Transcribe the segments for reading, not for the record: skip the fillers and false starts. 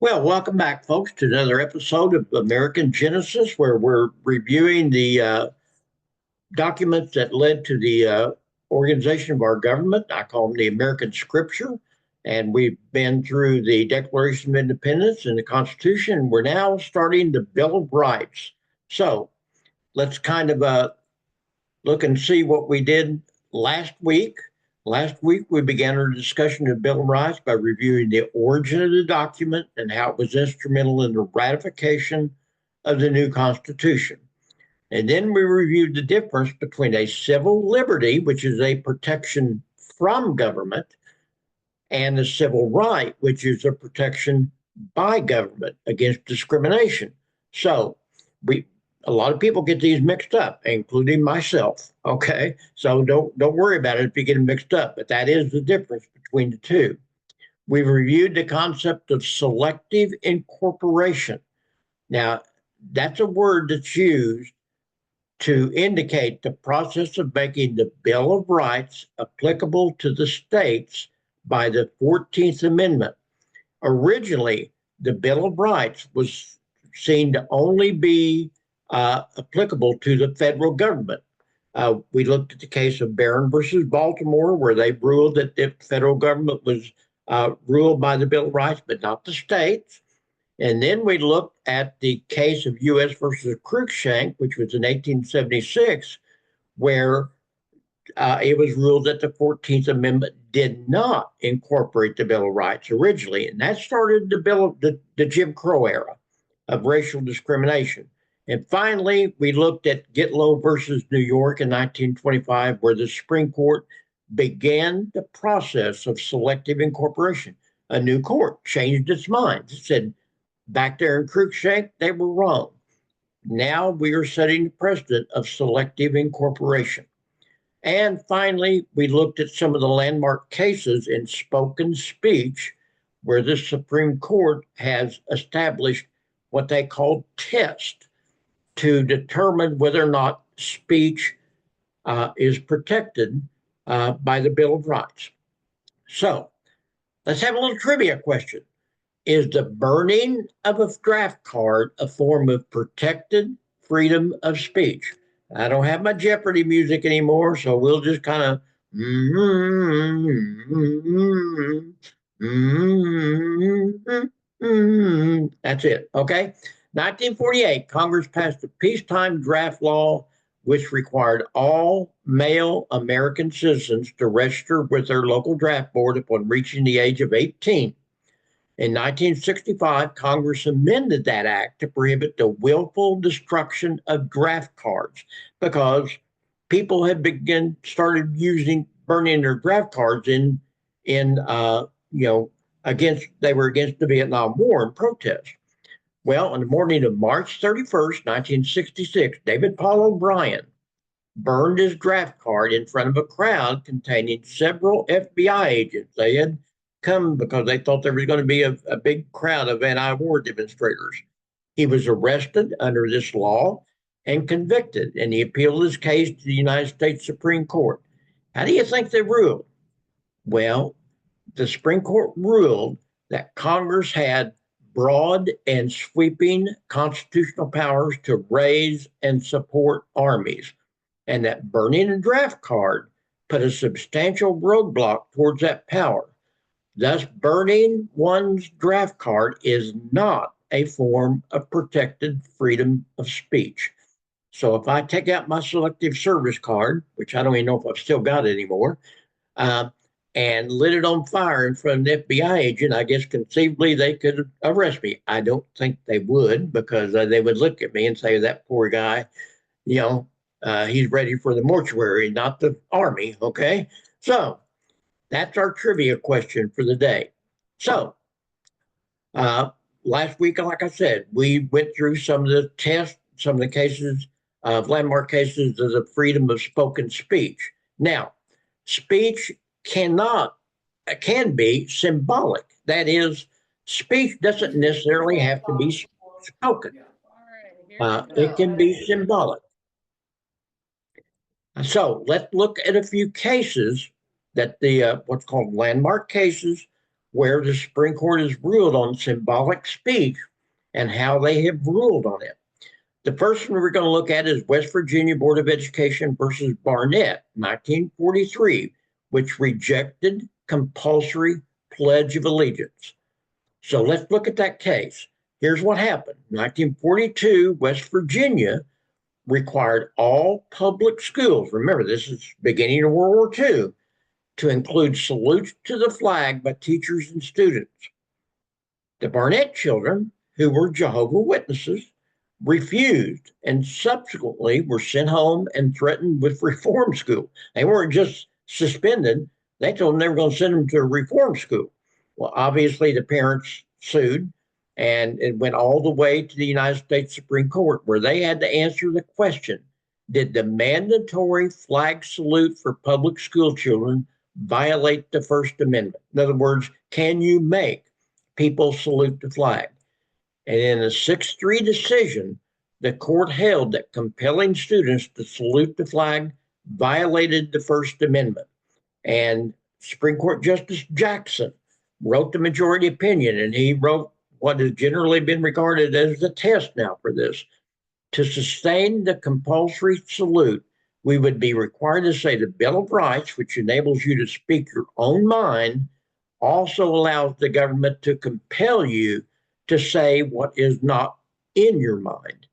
Well, welcome back, folks, to another episode of American Genesis, where we're reviewing the documents that led to the organization of our government. I call them the American Scripture. And we've been through the Declaration of Independence and the Constitution. We're now starting the Bill of Rights. So let's kind of look and see what we did last week. Last week, we began our discussion of the Bill of Rights by reviewing the origin of the document and how it was instrumental in the ratification of the new Constitution. And then we reviewed the difference between a civil liberty, which is a protection from government, and a civil right, which is a protection by government against discrimination. So we a lot of people get these mixed up, including myself. Okay, so don't worry about it if you get them mixed up. But that is the difference between the two. We've reviewed the concept of selective incorporation. Now, that's a word that's used to indicate the process of making the Bill of Rights applicable to the states by the 14th Amendment. Originally, the Bill of Rights was seen to only be applicable to the federal government. We looked at the case of Barron versus Baltimore, where they ruled that the federal government was ruled by the Bill of Rights, but not the states. And then we looked at the case of U.S. versus Cruikshank, which was in 1876, where it was ruled that the 14th Amendment did not incorporate the Bill of Rights originally. And that started the Jim Crow era of racial discrimination. And finally, we looked at Gitlow versus New York in 1925, where the Supreme Court began the process of selective incorporation. A new court changed its mind. It said, back there in Cruikshank, they were wrong. Now we are setting the precedent of selective incorporation. And finally, we looked at some of the landmark cases in spoken speech where the Supreme Court has established what they call tests to determine whether or not speech is protected by the Bill of Rights. So let's have a little trivia question. Is the burning of a draft card a form of protected freedom of speech? I don't have my Jeopardy music anymore, so we'll just kind of that's it. Okay. 1948, Congress passed a peacetime draft law which required all male American citizens to register with their local draft board upon reaching the age of 18. In 1965, Congress amended that act to prohibit the willful destruction of draft cards because people had started burning their draft cards against the Vietnam War in protest. Well, on the morning of March 31st, 1966, David Paul O'Brien burned his draft card in front of a crowd containing several FBI agents. They had come because they thought there was going to be a big crowd of anti-war demonstrators. He was arrested under this law and convicted, and he appealed his case to the United States Supreme Court. How do you think they ruled? Well, the Supreme Court ruled that Congress had broad and sweeping constitutional powers to raise and support armies, and that burning a draft card put a substantial roadblock towards that power. Thus, burning one's draft card is not a form of protected freedom of speech. So if I take out my selective service card, which I don't even know if I've still got it anymore, and lit it on fire in front of an FBI agent, I guess conceivably they could arrest me. I don't think they would, because they would look at me and say, that poor guy, he's ready for the mortuary, not the army. Okay. So that's our trivia question for the day. So last week, like I said, we went through some of the tests, some of the cases of landmark cases of the freedom of spoken speech. Now, speech can be symbolic. That is, speech doesn't necessarily have to be spoken. It can be symbolic. So let's look at a few cases that what's called landmark cases where the Supreme Court has ruled on symbolic speech and how they have ruled on it. The first one we're going to look at is West Virginia Board of Education versus Barnett, 1943, which rejected compulsory Pledge of Allegiance. So let's look at that case. Here's what happened. 1942, West Virginia required all public schools, remember this is beginning of World War II, to include salutes to the flag by teachers and students. The Barnett children, who were Jehovah's Witnesses, refused and subsequently were sent home and threatened with reform school. They weren't just suspended, they told them they were going to send them to a reform school. Well, obviously, the parents sued, and it went all the way to the United States Supreme Court, where they had to answer the question: did the mandatory flag salute for public school children violate the First Amendment? In other words, can you make people salute the flag? And in a 6-3 decision, the court held that compelling students to salute the flag violated the First Amendment. And Supreme Court Justice Jackson wrote the majority opinion, and he wrote what has generally been regarded as the test now for this. To sustain the compulsory salute, we would be required to say the Bill of Rights, which enables you to speak your own mind, also allows the government to compel you to say what is not in your mind.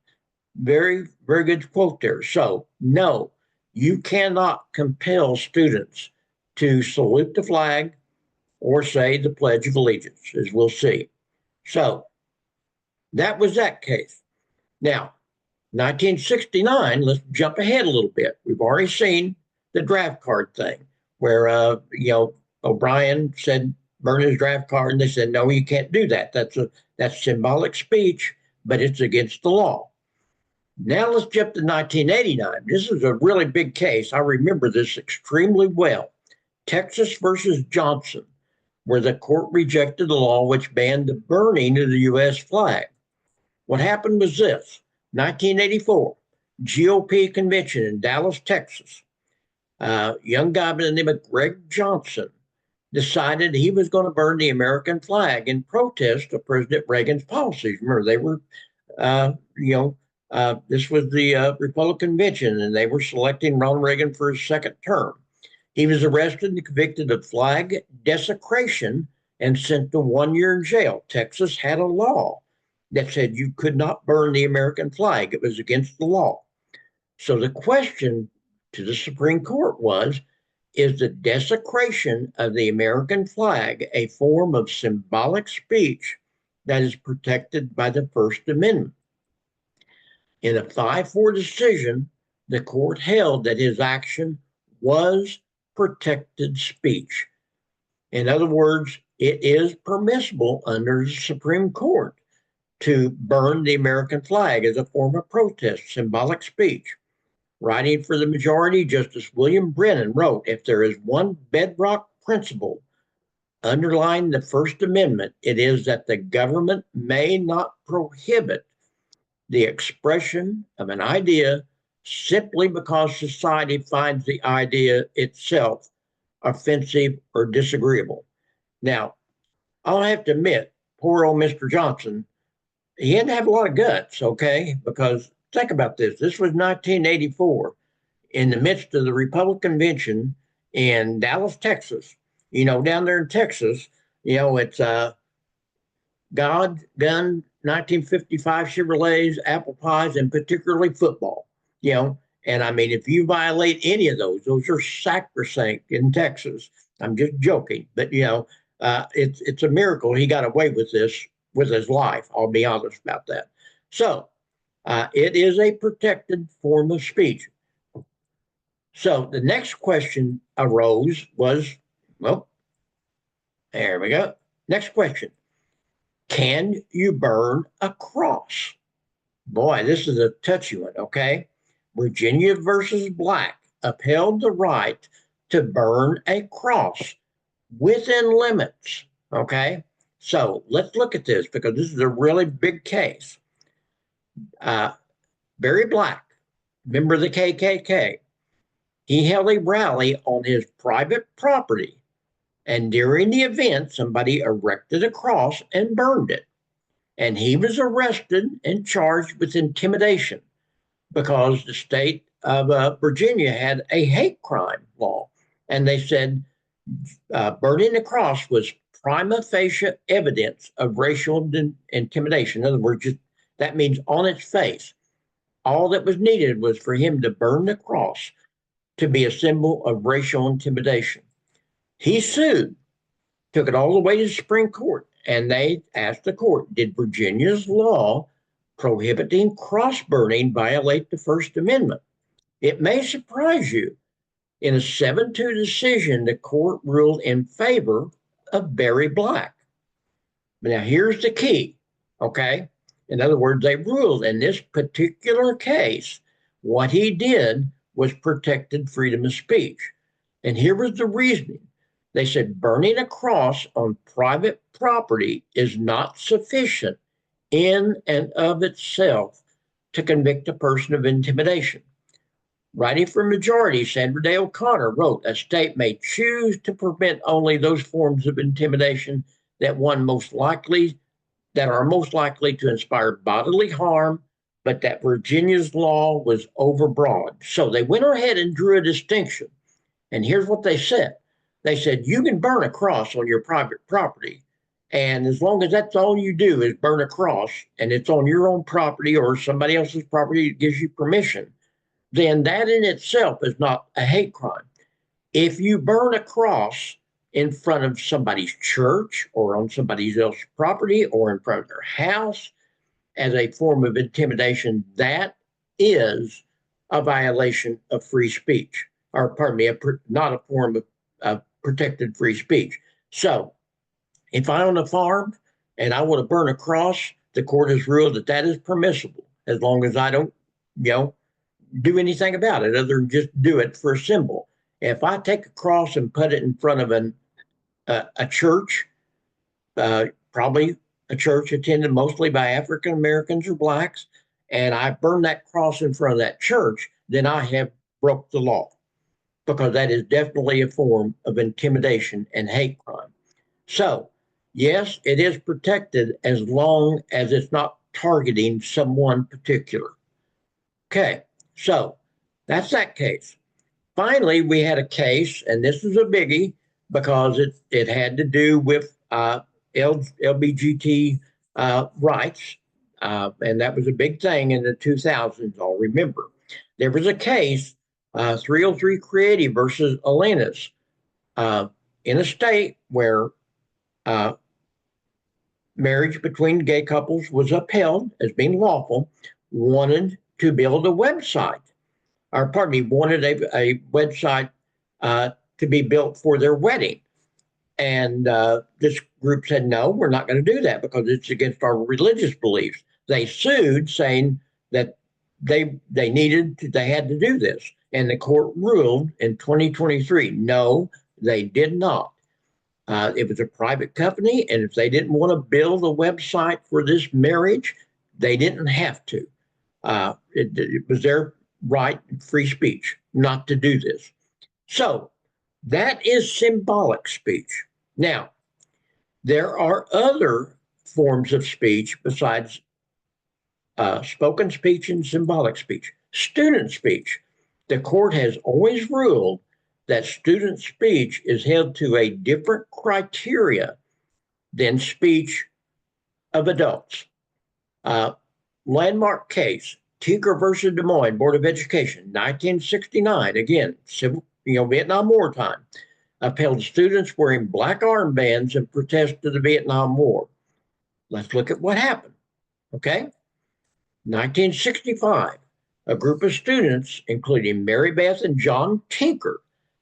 Very, very good quote there. So, no, you cannot compel students to salute the flag or say the Pledge of Allegiance, as we'll see. So, that was that case. Now, 1969, let's jump ahead a little bit. We've already seen the draft card thing where, O'Brien said, burn his draft card, and they said, no, you can't do that. That's symbolic speech, but it's against the law. Now let's jump to 1989. This is a really big case. I remember this extremely well. Texas versus Johnson, where the court rejected a law which banned the burning of the U.S. flag. What happened was this: 1984, GOP convention in Dallas, Texas. A young guy by the name of Greg Johnson decided he was going to burn the American flag in protest of President Reagan's policies. Remember, they were, this was the Republican convention, and they were selecting Ronald Reagan for his second term. He was arrested and convicted of flag desecration and sent to 1 year in jail. Texas had a law that said you could not burn the American flag. It was against the law. So the question to the Supreme Court was, is the desecration of the American flag a form of symbolic speech that is protected by the First Amendment? In a 5-4 decision, the court held that his action was protected speech. In other words, it is permissible under the Supreme Court to burn the American flag as a form of protest, symbolic speech. Writing for the majority, Justice William Brennan wrote, if there is one bedrock principle underlying the First Amendment, it is that the government may not prohibit the expression of an idea simply because society finds the idea itself offensive or disagreeable. Now, I'll have to admit, poor old Mr. Johnson, he had to have a lot of guts, okay? Because think about this. This was 1984 in the midst of the Republican convention in Dallas, Texas. Down there in Texas, it's God, gun, 1955 Chevrolets, apple pies, and particularly football. And I mean, if you violate any of those are sacrosanct in Texas. I'm just joking, but it's a miracle he got away with this with his life. I'll be honest about that. So it is a protected form of speech. So the next question arose was, well, there we go. Next question. Can you burn a cross? Boy, this is a touchy one, okay? Virginia versus Black upheld the right to burn a cross within limits, okay? So let's look at this because this is a really big case. Barry Black, member of the KKK, he held a rally on his private property And during the event, somebody erected a cross and burned it. And he was arrested and charged with intimidation because the state of Virginia had a hate crime law. And they said burning the cross was prima facie evidence of racial intimidation. In other words, that means on its face. All that was needed was for him to burn the cross to be a symbol of racial intimidation. He sued, took it all the way to the Supreme Court, and they asked the court, did Virginia's law prohibiting cross burning violate the First Amendment? It may surprise you. In a 7-2 decision, the court ruled in favor of Barry Black. Now, here's the key, okay? In other words, they ruled in this particular case, what he did was protected freedom of speech. And here was the reasoning. They said burning a cross on private property is not sufficient in and of itself to convict a person of intimidation. Writing for majority, Sandra Day O'Connor wrote, a state may choose to prevent only those forms of intimidation that are most likely to inspire bodily harm, but that Virginia's law was overbroad. So they went ahead and drew a distinction. And here's what they said. They said, you can burn a cross on your private property. And as long as that's all you do is burn a cross and it's on your own property or somebody else's property that gives you permission, then that in itself is not a hate crime. If you burn a cross in front of somebody's church or on somebody else's property or in front of their house as a form of intimidation, that is a violation of free speech, or pardon me, not a form of protected free speech. So if I own a farm and I want to burn a cross, the court has ruled that that is permissible as long as I don't, do anything about it other than just do it for a symbol. If I take a cross and put it in front of a church, probably a church attended mostly by African Americans or blacks, and I burn that cross in front of that church, then I have broke the law because that is definitely a form of intimidation and hate crime. So, yes, it is protected as long as it's not targeting someone particular. Okay. So that's that case. Finally, we had a case, and this is a biggie because it had to do with LBGT rights, and that was a big thing in the 2000s. I'll remember. There was a case, 303 Creative versus Elena's, in a state where marriage between gay couples was upheld as being lawful, wanted to build a website, or pardon me, wanted a website to be built for their wedding. And this group said, no, we're not going to do that because it's against our religious beliefs. They sued saying that they had to do this. And the court ruled in 2023, no, they did not. It was a private company, and if they didn't want to build a website for this marriage, they didn't have to. It was their right, free speech, not to do this. So that is symbolic speech. Now, there are other forms of speech besides spoken speech and symbolic speech. Student speech. The court has always ruled that student speech is held to a different criteria than speech of adults. Landmark case, Tinker versus Des Moines Board of Education, 1969. Again, Vietnam War time. Upheld students wearing black armbands in protest to the Vietnam War. Let's look at what happened. Okay. 1965, a group of students, including Mary Beth and John Tinker,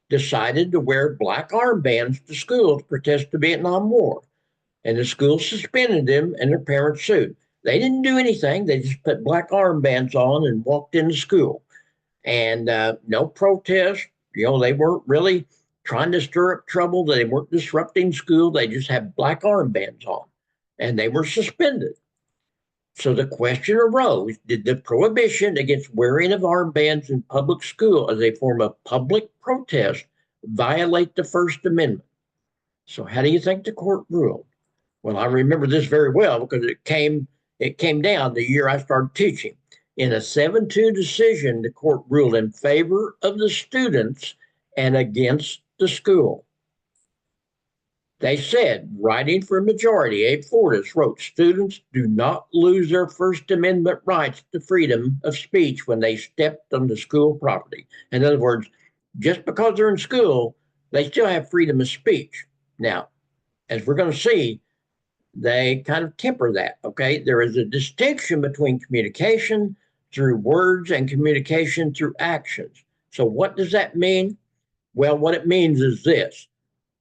decided to wear black armbands to school to protest the Vietnam War. And the school suspended them and their parents sued. They didn't do anything. They just put black armbands on and walked into school. And no protest. They weren't really trying to stir up trouble. They weren't disrupting school. They just had black armbands on. And they were suspended. So the question arose, did the prohibition against wearing of armbands in public school as a form of public protest violate the First Amendment? So how do you think the court ruled? Well, I remember this very well because it came down the year I started teaching. In a 7-2 decision, the court ruled in favor of the students and against the school. They said, writing for a majority, Abe Fortas wrote, students do not lose their First Amendment rights to freedom of speech when they stepped on the school property. In other words, just because they're in school, they still have freedom of speech. Now, as we're going to see, they kind of temper that. Okay. There is a distinction between communication through words and communication through actions. So, what does that mean? Well, what it means is this,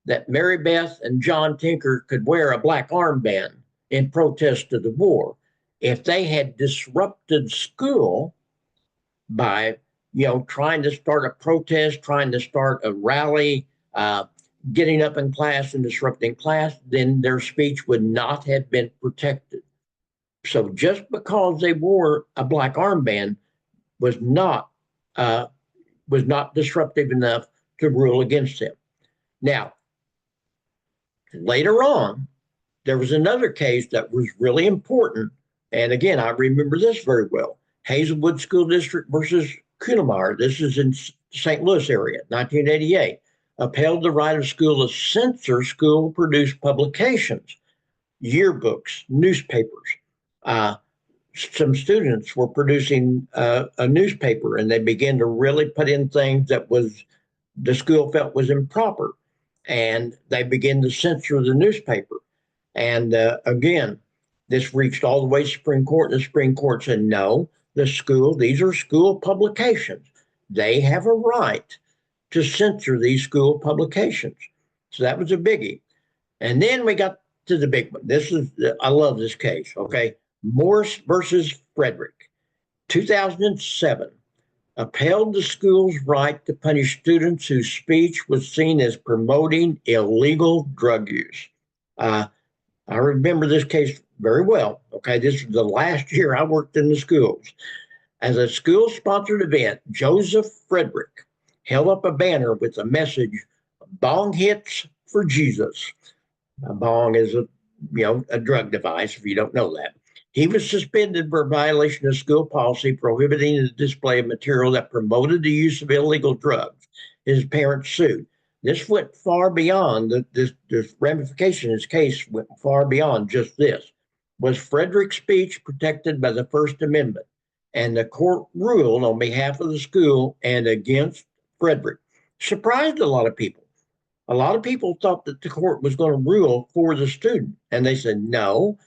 that Mary Beth and John Tinker could wear a black armband in protest of the war. If they had disrupted school by, trying to start a protest, trying to start a rally, getting up in class and disrupting class, then their speech would not have been protected. So just because they wore a black armband was not disruptive enough to rule against them. Now, later on, there was another case that was really important. And again, I remember this very well. Hazelwood School District versus Kuhnemeyer. This is in St. Louis area, 1988. Upheld the right of school to censor school-produced publications, yearbooks, newspapers. Some students were producing a newspaper, and they began to really put in things that the school felt was improper, and they began to censor the newspaper. And again, this reached all the way to Supreme Court. The Supreme Court said, no, these are school publications. They have a right to censor these school publications. So that was a biggie. And then we got to the big one. I love this case, okay? Morse versus Frederick, 2007, upheld the school's right to punish students whose speech was seen as promoting illegal drug use. I remember this case very well. Okay, this is the last year I worked in the schools. As a school-sponsored event, Joseph Frederick held up a banner with the message, "Bong hits for Jesus." A bong is a drug device, if you don't know that. He was suspended for violation of school policy prohibiting the display of material that promoted the use of illegal drugs. His parents sued. This went far beyond this ramification. His case went far beyond just this. Was Frederick's speech protected by the First Amendment? And the court ruled on behalf of the school and against Frederick. Surprised a lot of people. A lot of people thought that the court was going to rule for the student, and they said no.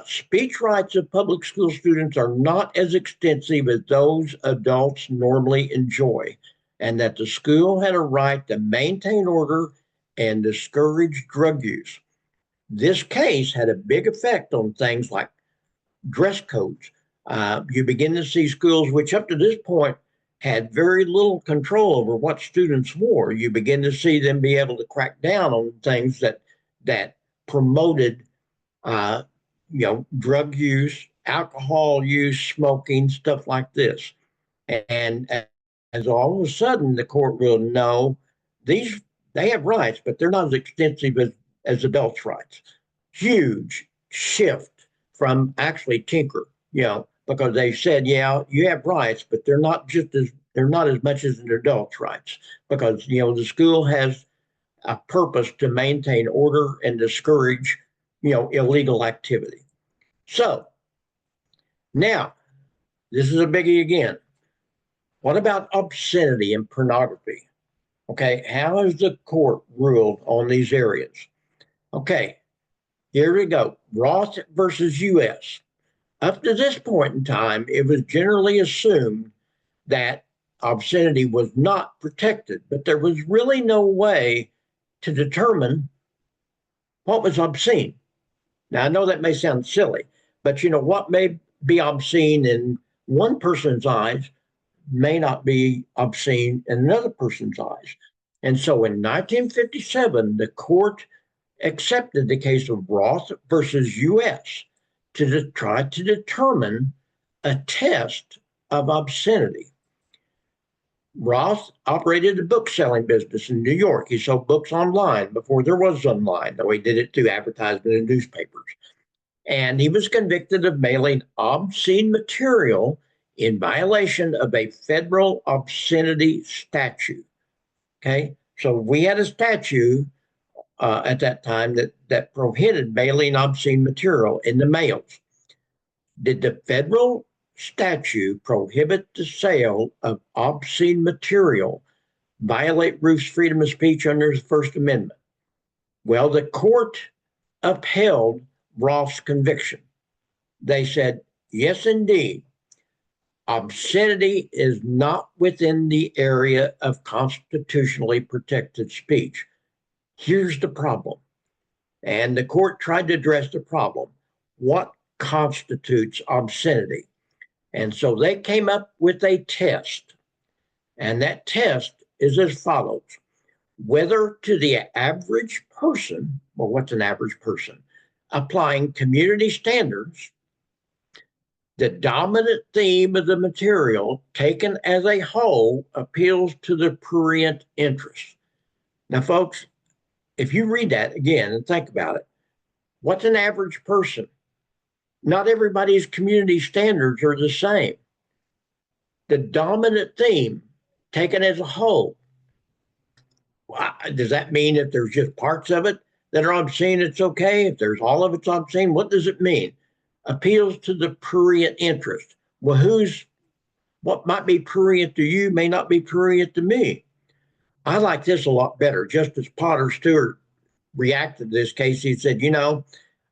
Speech rights of public school students are not as extensive as those adults normally enjoy, and that the school had a right to maintain order and discourage drug use. This case had a big effect on things like dress codes. You begin to see schools which up to this point had very little control over what students wore. You begin to see them be able to crack down on things that promoted drug use, alcohol use, smoking, stuff like this. And as all of a sudden the court ruled, no, they have rights, but they're not as extensive as adults' rights. Huge shift from actually Tinker, because they said, yeah, you have rights, but they're not as much as an adult's rights, because the school has a purpose to maintain order and discourage illegal activity. So now, this is a biggie again. What about obscenity and pornography? Okay, how has the court ruled on these areas? Okay, here we go. Roth versus U.S. Up to this point in time, it was generally assumed that obscenity was not protected, but there was really no way to determine what was obscene. Now, I know that may sound silly, but what may be obscene in one person's eyes may not be obscene in another person's eyes. And so in 1957, the court accepted the case of Roth versus U.S. to try to determine a test of obscenity. Ross operated a book selling business in New York. He sold books online before there was online, though he did it through advertisement in newspapers. And he was convicted of mailing obscene material in violation of a federal obscenity statute. Okay, so we had a statute at that time that prohibited mailing obscene material in the mails. Did the federal statute prohibit the sale of obscene material violate Ruth's freedom of speech under the First Amendment? Well, the court upheld Roth's conviction. They said, yes, indeed, obscenity is not within the area of constitutionally protected speech. Here's the problem. And the court tried to address the problem. What constitutes obscenity? And so they came up with a test. And that test is as follows. Whether to the average person, well, what's an average person? Applying community standards, the dominant theme of the material taken as a whole appeals to the prurient interest. Now, folks, if you read that again and think about it, what's an average person? Not everybody's community standards are the same. The dominant theme taken as a whole. Does that mean if there's just parts of it that are obscene, it's okay? If there's all of it's obscene, what does it mean? Appeals to the prurient interest. Well, what might be prurient to you may not be prurient to me. I like this a lot better. Justice Potter Stewart reacted to this case. He said,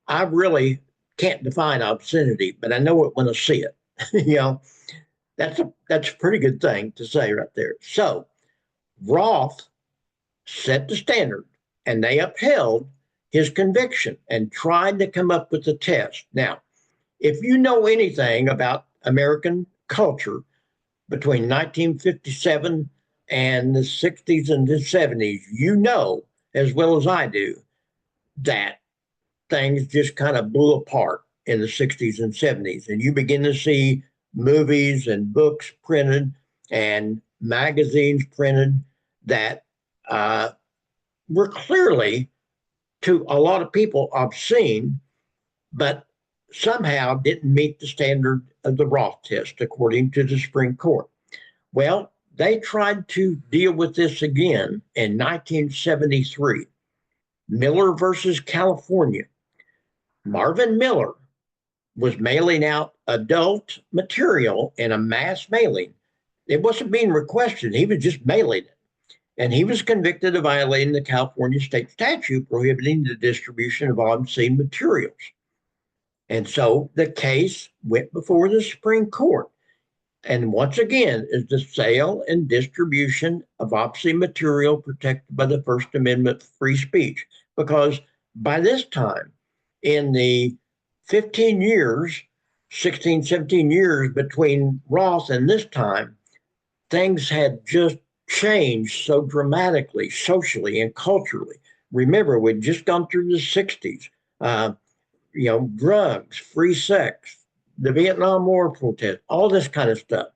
I really can't define obscenity, but I know it when I see it. That's a pretty good thing to say right there. So Roth set the standard and they upheld his conviction and tried to come up with a test. Now, if you know anything about American culture between 1957 and the 60s and the 70s, you know as well as I do that things just kind of blew apart in the 60s and 70s. And you begin to see movies and books printed and magazines printed that were clearly, to a lot of people, obscene, but somehow didn't meet the standard of the Roth test, according to the Supreme Court. Well, they tried to deal with this again in 1973. Miller versus California. Marvin Miller was mailing out adult material in a mass mailing. It wasn't being requested, he was just mailing it. And he was convicted of violating the California state statute prohibiting the distribution of obscene materials. And so the case went before the Supreme Court. And once again, is the sale and distribution of obscene material protected by the First Amendment free speech? Because by this time, in the 15 years, 16, 17 years between Roth and this time, things had just changed so dramatically, socially and culturally. Remember, we'd just gone through the 60s, drugs, free sex, the Vietnam War protest, all this kind of stuff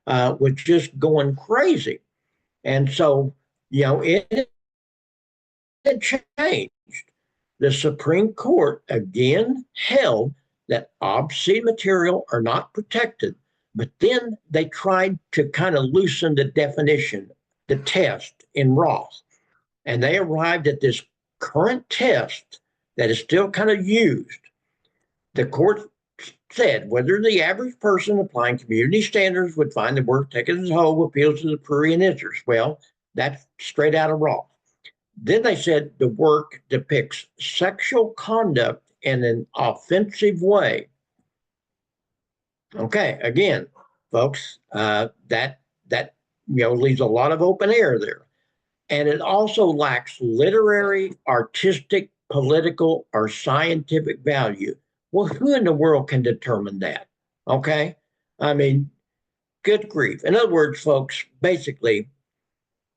was just going crazy. And so, it had changed. The Supreme Court again held that obscene material are not protected, but then they tried to kind of loosen the definition, the test in Roth. And they arrived at this current test that is still kind of used. The court said whether the average person applying community standards would find the work taken as a whole appeals to the prurient interest. Well, that's straight out of Roth. Then they said the work depicts sexual conduct in an offensive way. Okay, again, folks, that leaves a lot of open air there. And it also lacks literary, artistic, political, or scientific value. Well, who in the world can determine that? Okay, I mean, good grief. In other words, folks, basically,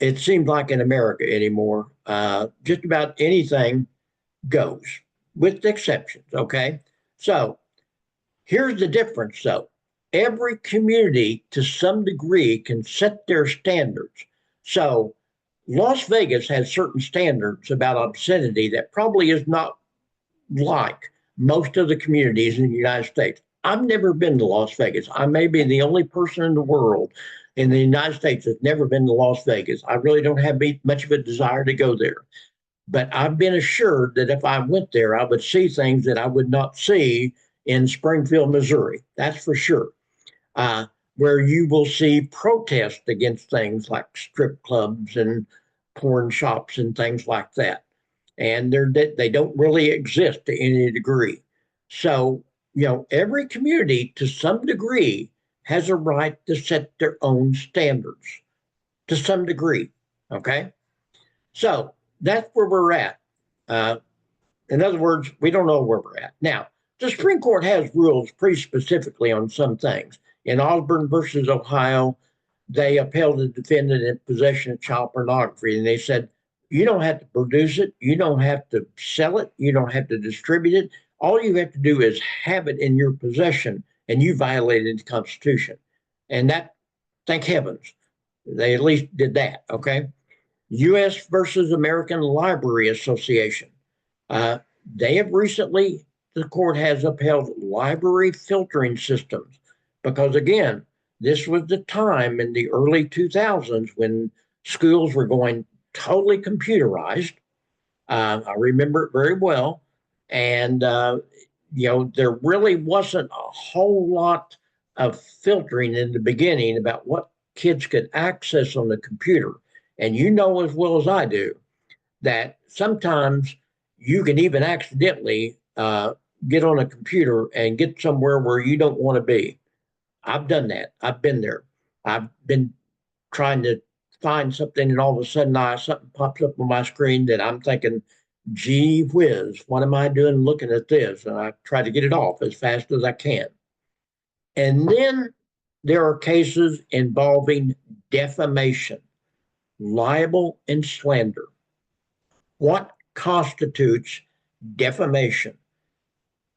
it seems like in America anymore, just about anything goes, with exceptions. Okay, so here's the difference, though. every community to some degree can set their standards. So Las Vegas has certain standards about obscenity that probably is not like most of the communities in the United States. I've never been to Las Vegas. I may be the only person in the world in the United States that's never been to Las Vegas. I really don't have much of a desire to go there. But I've been assured that if I went there, I would see things that I would not see in Springfield, Missouri. That's for sure. Uh, where you will see protests against things like strip clubs and porn shops and things like that. And they don't really exist to any degree. So, every community to some degree has a right to set their own standards to some degree. Okay. So that's where we're at. Uh, in other words, we don't know where we're at. Now, the Supreme Court has rules pretty specifically on some things. In Osborne versus Ohio, they upheld the defendant in possession of child pornography, and they said, you don't have to produce it, you don't have to sell it, you don't have to distribute it. All you have to do is have it in your possession, and you violated the Constitution. And that, thank heavens, they at least did that. Okay. U.S. versus American Library Association. Uh, they have recently, the court has upheld library filtering systems because, again, this was the time in the early 2000s when schools were going totally computerized. I remember it very well. And, there really wasn't a whole lot of filtering in the beginning about what kids could access on the computer. And you know as well as I do that sometimes you can even accidentally get on a computer and get somewhere where you don't want to be. I've done that. I've been there. I've been trying to find something, and all of a sudden, something pops up on my screen that I'm thinking, gee whiz, what am I doing looking at this? And I try to get it off as fast as I can. And then there are cases involving defamation, libel, and slander. What constitutes defamation?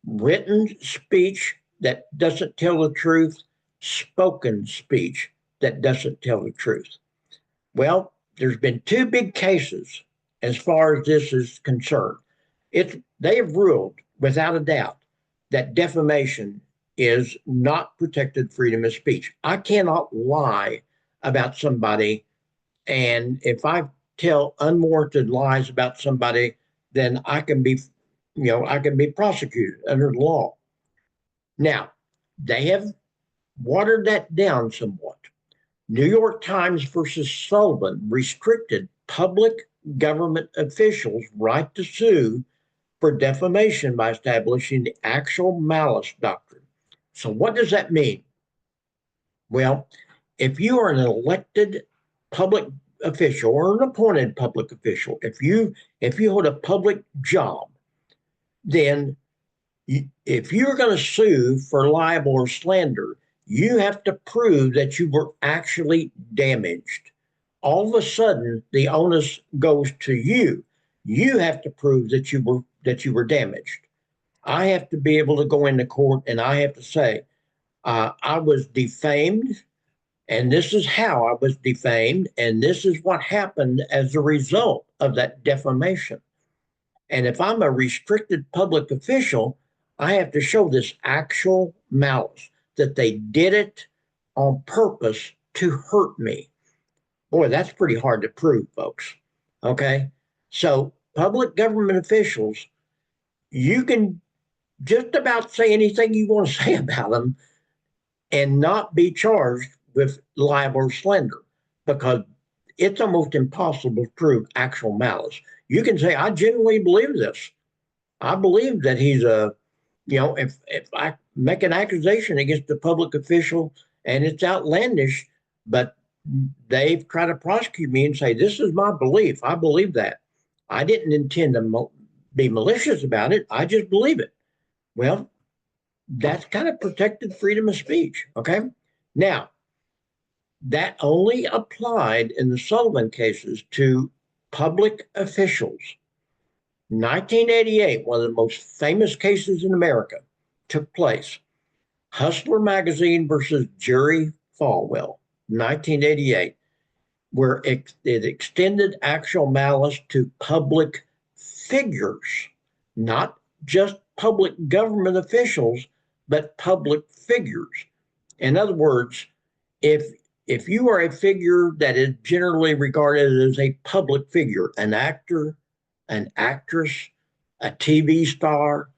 Written speech that doesn't tell the truth, spoken speech that doesn't tell the truth. Well, there's been two big cases as far as this is concerned. They have ruled without a doubt that defamation is not protected freedom of speech. I cannot lie about somebody, and if I tell unwarranted lies about somebody, then I can be prosecuted under the law. Now, they have watered that down somewhat. New York Times versus Sullivan restricted public government officials' right to sue for defamation by establishing the actual malice doctrine. So, what does that mean? Well, if you are an elected public official or an appointed public official, if you hold a public job, then if you're going to sue for libel or slander, you have to prove that you were actually damaged. All of a sudden, the onus goes to you. You have to prove that you were damaged. I have to be able to go into court and I have to say, I was defamed, and this is how I was defamed, and this is what happened as a result of that defamation. And if I'm a restricted public official, I have to show this actual malice, that they did it on purpose to hurt me. Boy, that's pretty hard to prove, folks. Okay. So, public government officials, you can just about say anything you want to say about them and not be charged with libel or slander because it's almost impossible to prove actual malice. You can say, I genuinely believe this. I believe that he's if I make an accusation against a public official and it's outlandish, but they've tried to prosecute me and say, this is my belief. I believe that. I didn't intend to be malicious about it. I just believe it. Well, that's kind of protected freedom of speech. Okay. Now, that only applied in the Sullivan cases to public officials. 1988, one of the most famous cases in America, took place. Hustler magazine versus Jerry Falwell, 1988, where it extended actual malice to public figures, not just public government officials, but public figures. In other words, if if you are a figure that is generally regarded as a public figure, an actor, an actress, a TV star,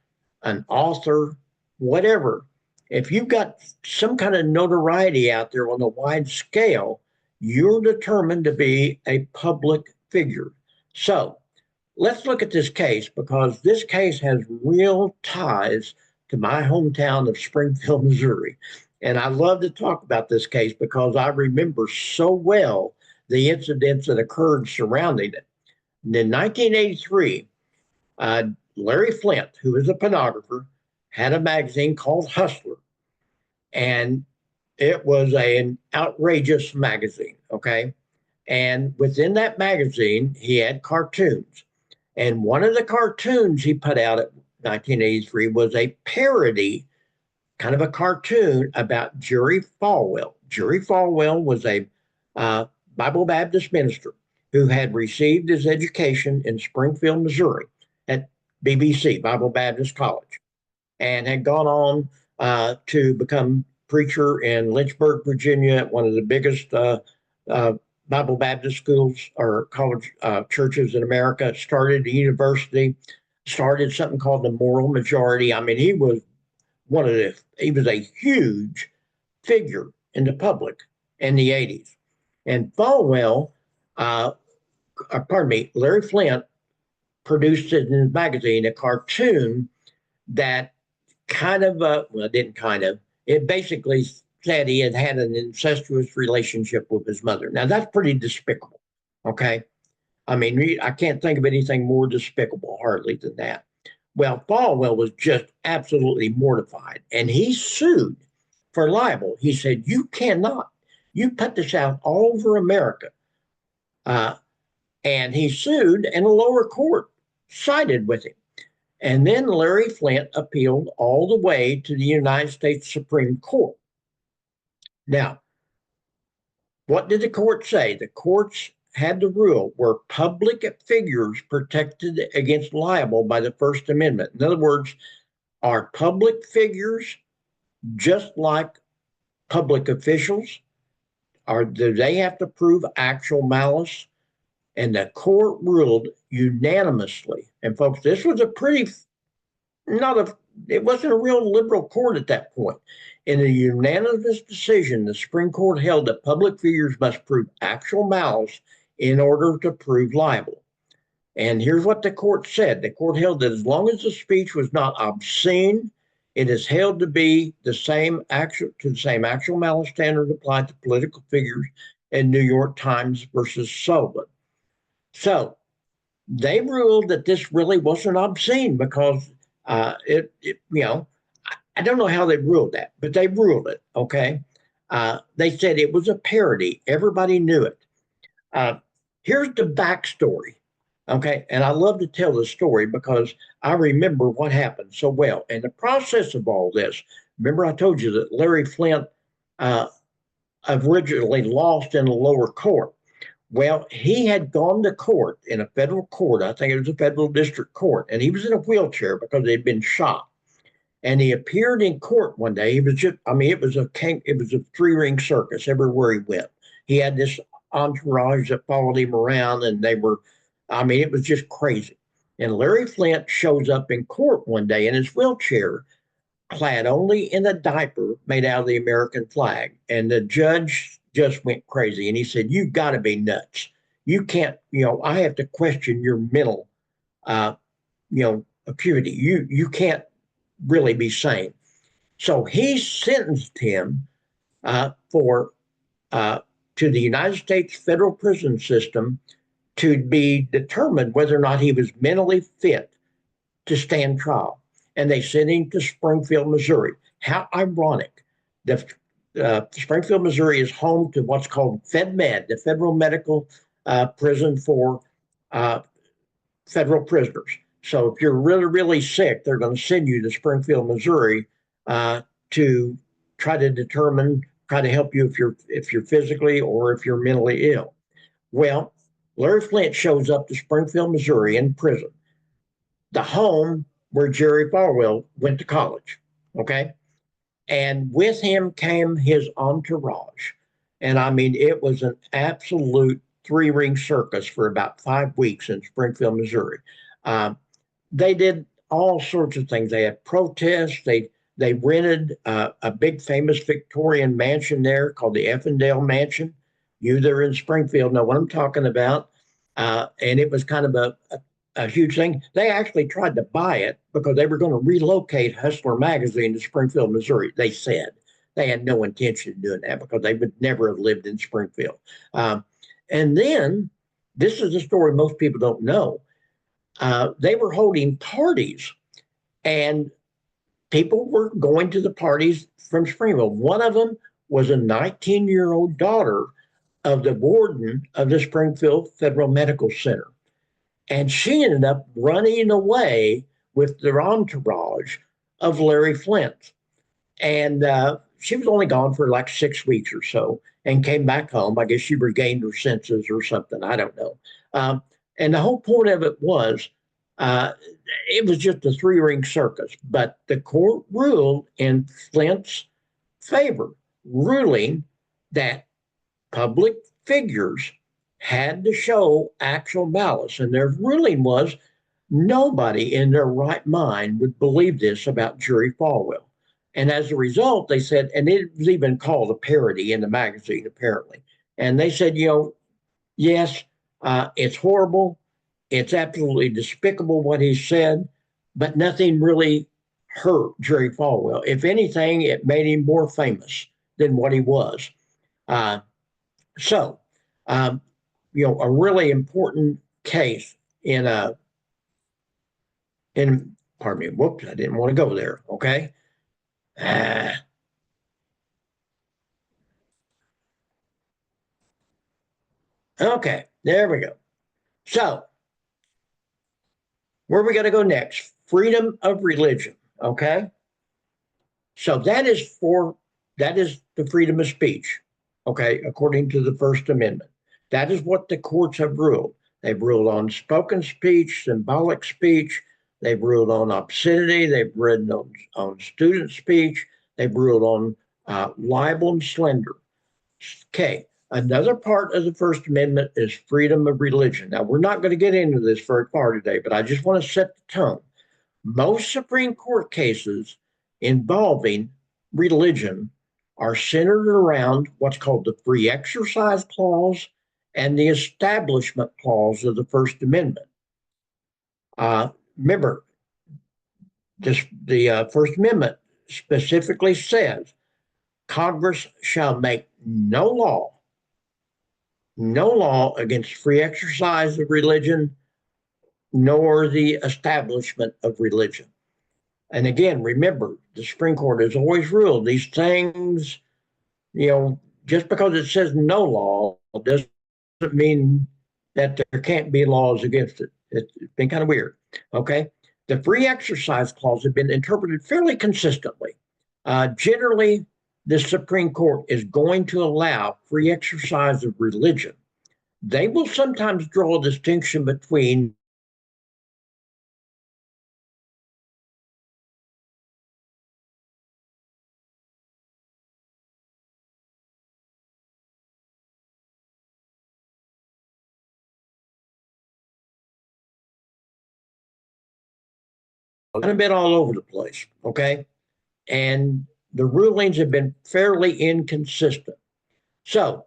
an author, whatever, if you've got some kind of notoriety out there on a wide scale, you're determined to be a public figure. So let's look at this case because this case has real ties to my hometown of Springfield, Missouri. And I love to talk about this case because I remember so well the incidents that occurred surrounding it. In 1983, uh, Larry Flynt, who was a pornographer, had a magazine called Hustler. And it was an outrageous magazine, okay? And within that magazine, he had cartoons. And one of the cartoons he put out in 1983 was a parody, kind of a cartoon about Jerry Falwell. Jerry Falwell was a Bible Baptist minister who had received his education in Springfield, Missouri at BBC, Bible Baptist College, and had gone on to become preacher in Lynchburg, Virginia, one of the biggest Bible Baptist schools or college churches in America. Started a university, started something called the Moral Majority. I mean, he was he was a huge figure in the public in the 80s. And Falwell, pardon me, Larry Flynt produced in his magazine a cartoon that kind of, well, it didn't kind of, it basically said he had had an incestuous relationship with his mother. Now, that's pretty despicable, okay? I mean, I can't think of anything more despicable, hardly, than that. Well, Falwell was just absolutely mortified, and he sued for libel. He said, "You cannot. You put this out all over America." Uh, and he sued, and a lower court sided with him. And then Larry Flynt appealed all the way to the United States Supreme Court. Now, what did the court say? The courts had the rule were public figures protected against libel by the First Amendment. In other words, are public figures just like public officials? Or do they have to prove actual malice? And the court ruled unanimously. And folks, this was a pretty not a it wasn't a real liberal court at that point. In a unanimous decision, the Supreme Court held that public figures must prove actual malice in order to prove libel. And here's what the court said. The court held that as long as the speech was not obscene, it is held to be the same actual malice standard applied to political figures in New York Times versus Sullivan. So they ruled that this really wasn't obscene because I don't know how they ruled that, but they ruled it. Okay. They said it was a parody. Everybody knew it. Uh, Here's the backstory. Okay. And I love to tell the story because I remember what happened so well. In the process of all this, remember I told you that Larry Flynt uh, originally lost in the lower court. Well, he had gone to court in a federal court. I think it was a federal district court, and he was in a wheelchair because he'd been shot. And he appeared in court one day. He was just, I mean, it was a three ring circus everywhere he went. He had this entourage that followed him around, and I mean, it was just crazy. And Larry Flynt shows up in court one day in his wheelchair, clad only in a diaper made out of the American flag. And the judge just went crazy. And he said, "You've got to be nuts. You can't, I have to question your mental, uh, acuity. You can't really be sane." So he sentenced him for to the United States federal prison system to be determined whether or not he was mentally fit to stand trial. And they sent him to Springfield, Missouri. How ironic. The Springfield, Missouri is home to what's called FedMed, the Federal Medical Prison for federal prisoners. So if you're really, really sick, they're going to send you to Springfield, Missouri to try to help you if you're physically or if you're mentally ill. Well, Larry Flynt shows up to Springfield, Missouri in prison, the home where Jerry Falwell went to college. Okay. And with him came his entourage. And I mean, it was an absolute three-ring circus for about 5 weeks in Springfield, Missouri. Um, they did all sorts of things. They had protests. They rented a big famous Victorian mansion there called the Effendale Mansion. You that are in Springfield know what I'm talking about. And it was kind of a huge thing. They actually tried to buy it because they were going to relocate Hustler magazine to Springfield, Missouri. They said they had no intention of doing that because they would never have lived in Springfield. And then this is a story most people don't know. They were holding parties, and people were going to the parties from Springfield. One of them was a 19-year-old daughter of the warden of the Springfield Federal Medical Center. And she ended up running away with the entourage of Larry Flynt. And she was only gone for like 6 weeks or so and came back home. I guess she regained her senses or something. I don't know. And the whole point of uh, it was just a three-ring circus. But the court ruled in Flynt's favor, ruling that public figures had to show actual malice. And their ruling was nobody in their right mind would believe this about Jerry Falwell. And as a result, they said, and it was even called a parody in the magazine, apparently. And they said, yes, it's horrible. It's absolutely despicable what he said, but nothing really hurt Jerry Falwell. If anything, it made him more famous than what he was. Uh, so, um, a really important case in pardon me, whoops, I didn't want to go there. Okay. Okay, there we go. So, where are we going to go next? Freedom of religion. Okay. So that is the freedom of speech. Okay, according to the First Amendment. That is what the courts have ruled. They've ruled on spoken speech, symbolic speech. They've ruled on obscenity. They've ruled on student speech. They've ruled on libel and slander. Okay, another part of the First Amendment is freedom of religion. Now, we're not going to get into this very far today, but I just want to set the tone. Most Supreme Court cases involving religion are centered around what's called the Free Exercise Clause and the Establishment Clause of the First Amendment. Remember, the First Amendment specifically says Congress shall make no law against free exercise of religion, nor the establishment of religion. And again, remember, the Supreme Court has always ruled these things, just because it says no law doesn't mean that there can't be laws against it. It's been kind of weird. Okay. The Free Exercise Clause has been interpreted fairly consistently. Generally, the Supreme Court is going to allow free exercise of religion. They will sometimes draw a distinction between a bit all over the place. Okay. And the rulings have been fairly inconsistent. So,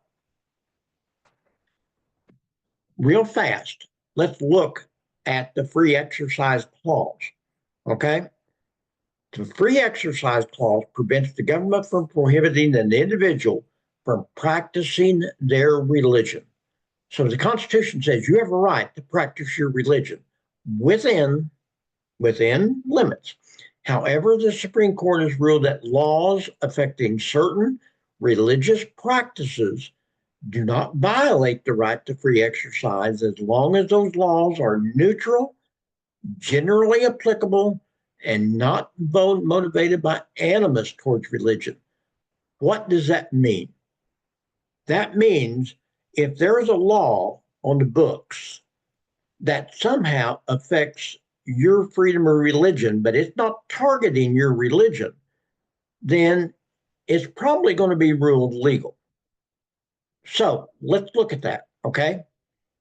real fast, let's look at the Free Exercise Clause. Okay? The Free Exercise Clause prevents the government from prohibiting an individual from practicing their religion. So the Constitution says you have a right to practice your religion within limits. However, the Supreme Court has ruled that laws affecting certain religious practices do not violate the right to free exercise as long as those laws are neutral, generally applicable, and not motivated by animus towards religion. What does that mean? That means if there is a law on the books that somehow affects your freedom of religion, but it's not targeting your religion, then it's probably going to be ruled legal. So let's look at that, okay?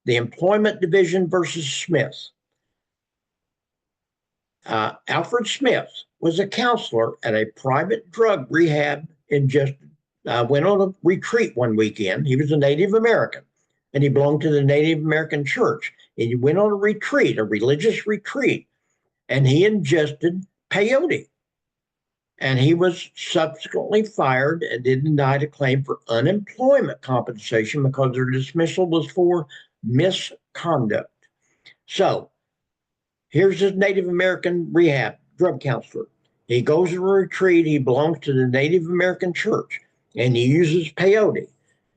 The Employment Division versus Smith. Alfred Smith was a counselor at a private drug rehab and just went on a retreat one weekend. He was a Native American and he belonged to the Native American church. And he went on a retreat, a religious retreat, and he ingested peyote. And he was subsequently fired and denied a claim for unemployment compensation because their dismissal was for misconduct. So here's his Native American rehab drug counselor. He goes to a retreat. He belongs to the Native American church and he uses peyote.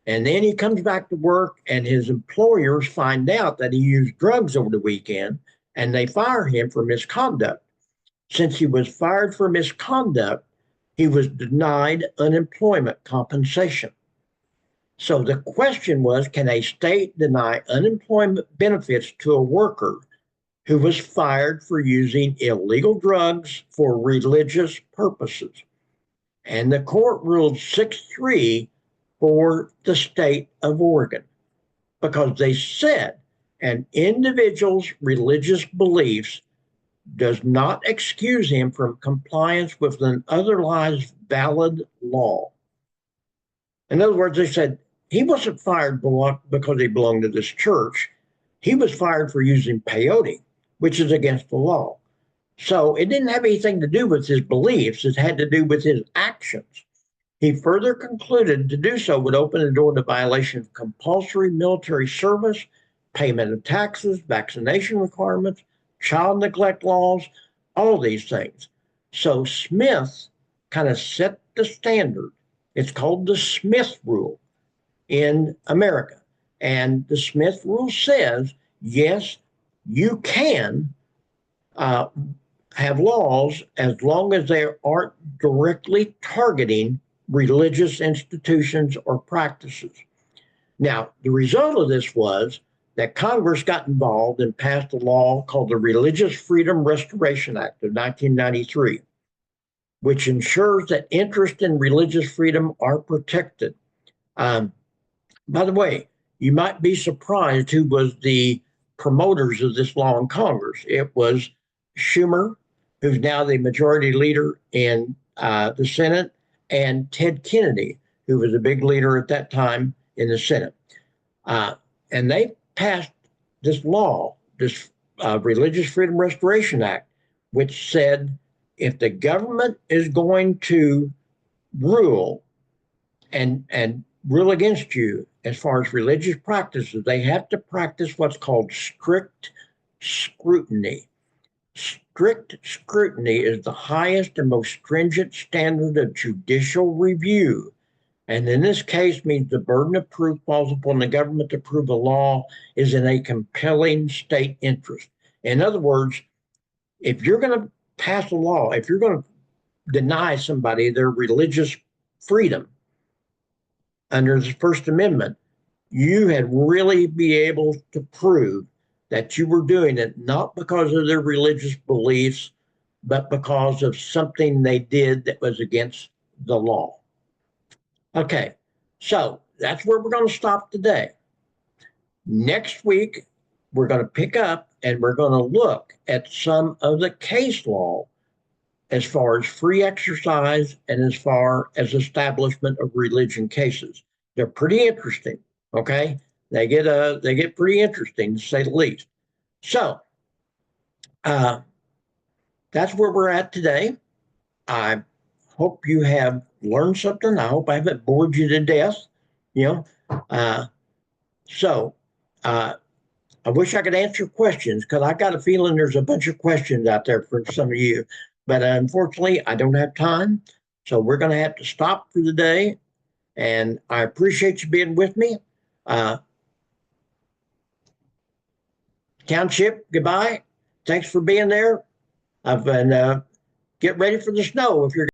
And then he comes back to work and his employers find out that he used drugs over the weekend and they fire him for misconduct. Since he was fired for misconduct, he was denied unemployment compensation. So the question was, can a state deny unemployment benefits to a worker who was fired for using illegal drugs for religious purposes? And the court ruled 6-3 for the state of Oregon because they said an individual's religious beliefs does not excuse him from compliance with an otherwise valid law. In other words, they said he wasn't fired because he belonged to this church. He was fired for using peyote, which is against the law. So it didn't have anything to do with his beliefs. It had to do with his actions. He further concluded to do so would open the door to violation of compulsory military service, payment of taxes, vaccination requirements, child neglect laws, all these things. So Smith kind of set the standard. It's called the Smith Rule in America. And the Smith Rule says, yes, you can have laws as long as they aren't directly targeting religious institutions or practices. Now, the result of this was that Congress got involved and passed a law called the Religious Freedom Restoration Act of 1993, which ensures that interest in religious freedom are protected. By the way, you might be surprised who was the promoters of this law in Congress. It was Schumer, who's now the majority leader in the Senate, and Ted Kennedy, who was a big leader at that time in the Senate. And they passed this law, this Religious Freedom Restoration Act, which said if the government is going to rule and rule against you as far as religious practices, they have to practice what's called strict scrutiny. Strict scrutiny is the highest and most stringent standard of judicial review. And in this case means the burden of proof falls upon the government to prove a law is in a compelling state interest. In other words, if you're going to pass a law, if you're going to deny somebody their religious freedom under the First Amendment, you had really be able to prove that you were doing it not because of their religious beliefs, but because of something they did that was against the law. Okay, so that's where we're going to stop today. Next week, we're going to pick up and we're going to look at some of the case law as far as free exercise and as far as establishment of religion cases. They're pretty interesting, okay? They get pretty interesting, to say the least. So that's where we're at today. I hope you have learned something. I hope I haven't bored you to death. So I wish I could answer questions because I got a feeling there's a bunch of questions out there for some of you. But unfortunately, I don't have time. So we're going to have to stop for the day. And I appreciate you being with me. Township, goodbye. Thanks for being there. I've been get ready for the snow if you're